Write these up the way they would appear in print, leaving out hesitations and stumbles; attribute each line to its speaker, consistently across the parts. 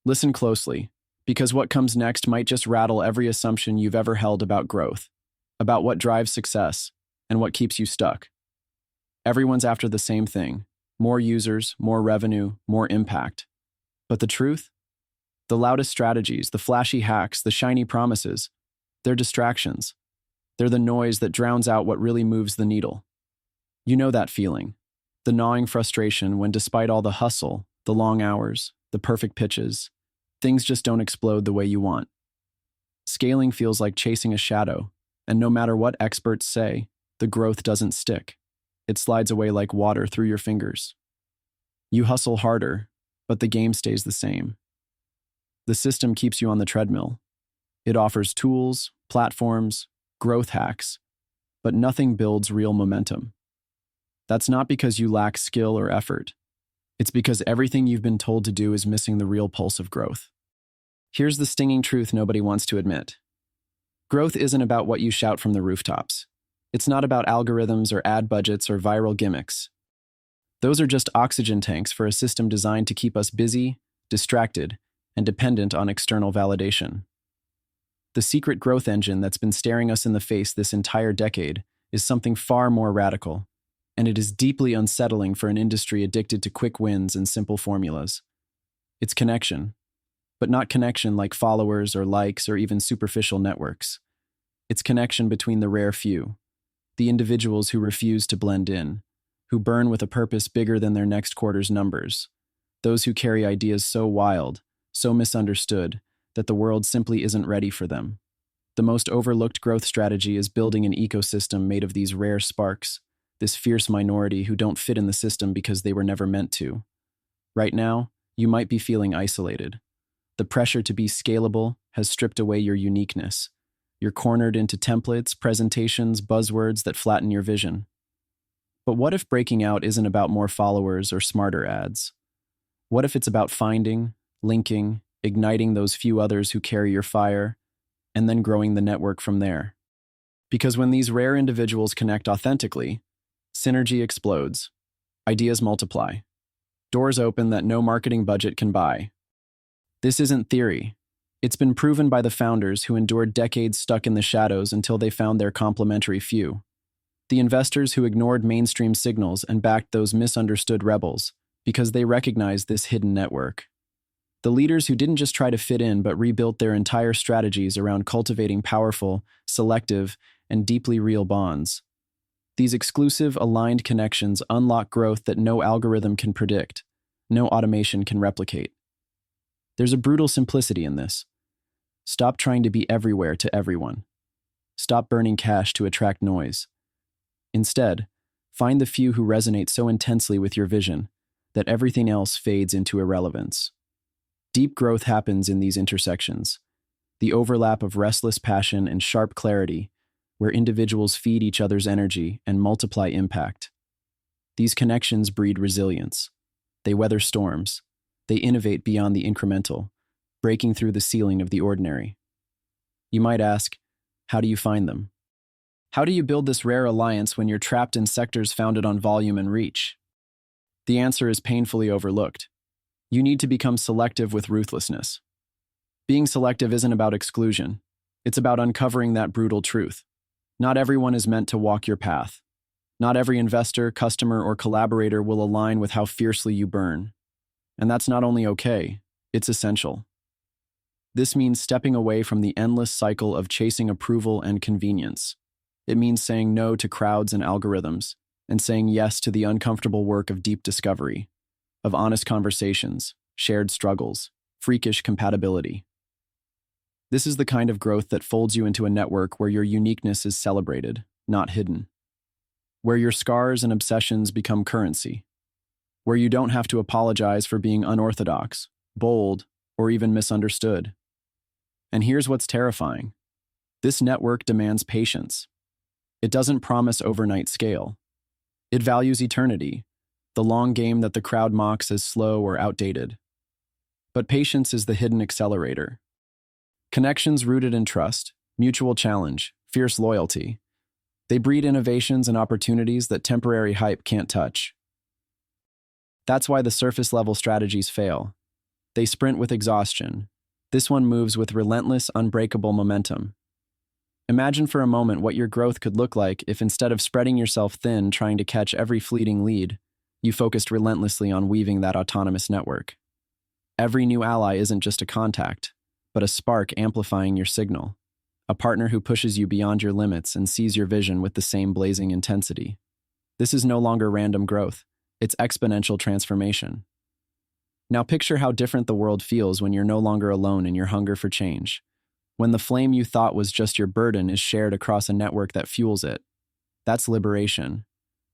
Speaker 1: Listen closely, because what comes next might just rattle every assumption you've ever held about growth, about what drives success, and what keeps you stuck. Everyone's after the same thing: more users, more revenue, more impact. But the truth? The loudest strategies, the flashy hacks, the shiny promises, they're distractions. They're the noise that drowns out what really moves the needle. You know that feeling, the gnawing frustration when, despite all the hustle, the long hours, the perfect pitches, things just don't explode the way you want. Scaling feels like chasing a shadow, and no matter what experts say, the growth doesn't stick. It slides away like water through your fingers. You hustle harder, but the game stays the same. The system keeps you on the treadmill. It offers tools, platforms, growth hacks, but nothing builds real momentum. That's not because you lack skill or effort. It's because everything you've been told to do is missing the real pulse of growth. Here's the stinging truth nobody wants to admit. Growth isn't about what you shout from the rooftops. It's not about algorithms or ad budgets or viral gimmicks. Those are just oxygen tanks for a system designed to keep us busy, distracted, and dependent on external validation. The secret growth engine that's been staring us in the face this entire decade is something far more radical, and it is deeply unsettling for an industry addicted to quick wins and simple formulas. It's connection, but not connection like followers or likes or even superficial networks. It's connection between the rare few, the individuals who refuse to blend in, who burn with a purpose bigger than their next quarter's numbers, those who carry ideas so wild, so misunderstood, that the world simply isn't ready for them. The most overlooked growth strategy is building an ecosystem made of these rare sparks, this fierce minority who don't fit in the system because they were never meant to. Right now, you might be feeling isolated. The pressure to be scalable has stripped away your uniqueness. You're cornered into templates, presentations, buzzwords that flatten your vision. But what if breaking out isn't about more followers or smarter ads? What if it's about finding, linking, igniting those few others who carry your fire, and then growing the network from there? Because when these rare individuals connect authentically, synergy explodes, ideas multiply, doors open that no marketing budget can buy. This isn't theory. It's been proven by the founders who endured decades stuck in the shadows until they found their complementary few. The investors who ignored mainstream signals and backed those misunderstood rebels because they recognized this hidden network. The leaders who didn't just try to fit in but rebuilt their entire strategies around cultivating powerful, selective, and deeply real bonds. These exclusive, aligned connections unlock growth that no algorithm can predict, no automation can replicate. There's a brutal simplicity in this. Stop trying to be everywhere to everyone. Stop burning cash to attract noise. Instead, find the few who resonate so intensely with your vision that everything else fades into irrelevance. Deep growth happens in these intersections, the overlap of restless passion and sharp clarity, where individuals feed each other's energy and multiply impact. These connections breed resilience. They weather storms. They innovate beyond the incremental, breaking through the ceiling of the ordinary. You might ask, how do you find them? How do you build this rare alliance when you're trapped in sectors founded on volume and reach? The answer is painfully overlooked. You need to become selective with ruthlessness. Being selective isn't about exclusion. It's about uncovering that brutal truth. Not everyone is meant to walk your path. Not every investor, customer, or collaborator will align with how fiercely you burn. And that's not only okay, it's essential. This means stepping away from the endless cycle of chasing approval and convenience. It means saying no to crowds and algorithms, and saying yes to the uncomfortable work of deep discovery, of honest conversations, shared struggles, freakish compatibility. This is the kind of growth that folds you into a network where your uniqueness is celebrated, not hidden. Where your scars and obsessions become currency. Where you don't have to apologize for being unorthodox, bold, or even misunderstood. And here's what's terrifying. This network demands patience. It doesn't promise overnight scale. It values eternity, the long game that the crowd mocks as slow or outdated. But patience is the hidden accelerator. Connections rooted in trust, mutual challenge, fierce loyalty. They breed innovations and opportunities that temporary hype can't touch. That's why the surface-level strategies fail. They sprint with exhaustion. This one moves with relentless, unbreakable momentum. Imagine for a moment what your growth could look like if instead of spreading yourself thin trying to catch every fleeting lead, you focused relentlessly on weaving that autonomous network. Every new ally isn't just a contact, but a spark amplifying your signal, a partner who pushes you beyond your limits and sees your vision with the same blazing intensity. This is no longer random growth, it's exponential transformation. Now picture how different the world feels when you're no longer alone in your hunger for change. When the flame you thought was just your burden is shared across a network that fuels it. That's liberation,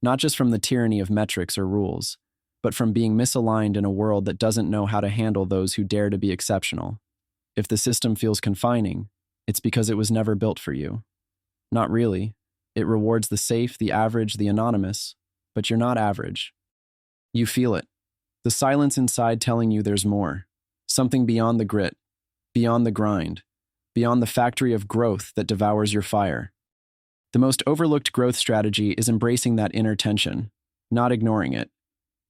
Speaker 1: not just from the tyranny of metrics or rules, but from being misaligned in a world that doesn't know how to handle those who dare to be exceptional. If the system feels confining, it's because it was never built for you. Not really. It rewards the safe, the average, the anonymous, but you're not average. You feel it. The silence inside telling you there's more. Something beyond the grit, beyond the grind, beyond the factory of growth that devours your fire. The most overlooked growth strategy is embracing that inner tension, not ignoring it,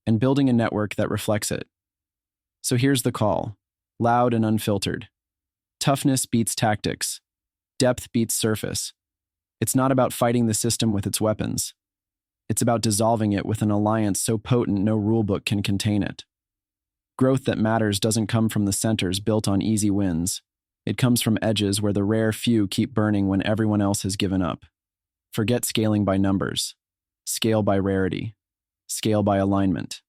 Speaker 1: and building a network that reflects it. So here's the call, loud and unfiltered. Toughness beats tactics. Depth beats surface. It's not about fighting the system with its weapons. It's about dissolving it with an alliance so potent no rulebook can contain it. Growth that matters doesn't come from the centers built on easy wins. It comes from edges where the rare few keep burning when everyone else has given up. Forget scaling by numbers. Scale by rarity. Scale by alignment.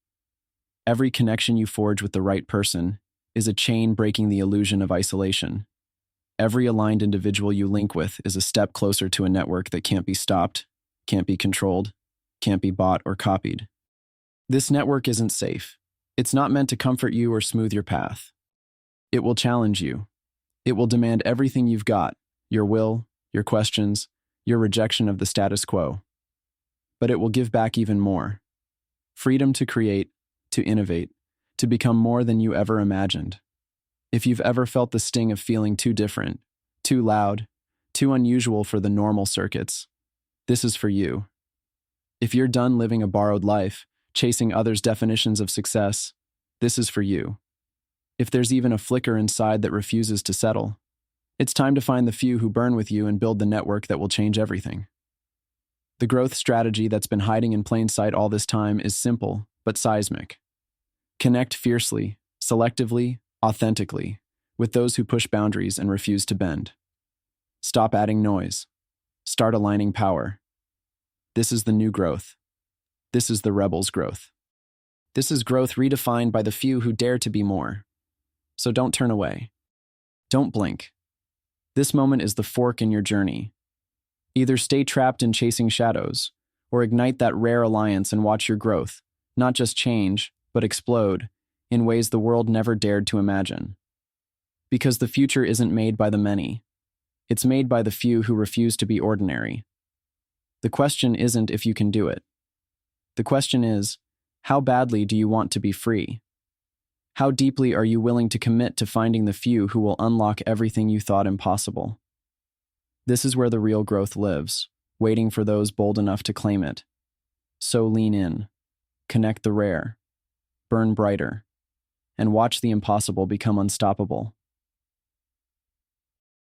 Speaker 1: Every connection you forge with the right person is a chain breaking the illusion of isolation. Every aligned individual you link with is a step closer to a network that can't be stopped, can't be controlled, can't be bought or copied. This network isn't safe. It's not meant to comfort you or smooth your path. It will challenge you. It will demand everything you've got, your will, your questions, your rejection of the status quo. But it will give back even more. Freedom to create, to innovate, to become more than you ever imagined. If you've ever felt the sting of feeling too different, too loud, too unusual for the normal circuits, this is for you. If you're done living a borrowed life, chasing others' definitions of success, this is for you. If there's even a flicker inside that refuses to settle, it's time to find the few who burn with you and build the network that will change everything. The growth strategy that's been hiding in plain sight all this time is simple, but seismic. Connect fiercely, selectively, authentically, with those who push boundaries and refuse to bend. Stop adding noise. Start aligning power. This is the new growth. This is the rebel's growth. This is growth redefined by the few who dare to be more. So don't turn away. Don't blink. This moment is the fork in your journey. Either stay trapped in chasing shadows, or ignite that rare alliance and watch your growth, not just change, but explode, in ways the world never dared to imagine. Because the future isn't made by the many. It's made by the few who refuse to be ordinary. The question isn't if you can do it. The question is, how badly do you want to be free? How deeply are you willing to commit to finding the few who will unlock everything you thought impossible? This is where the real growth lives, waiting for those bold enough to claim it. So lean in, connect the rare, burn brighter, and watch the impossible become unstoppable.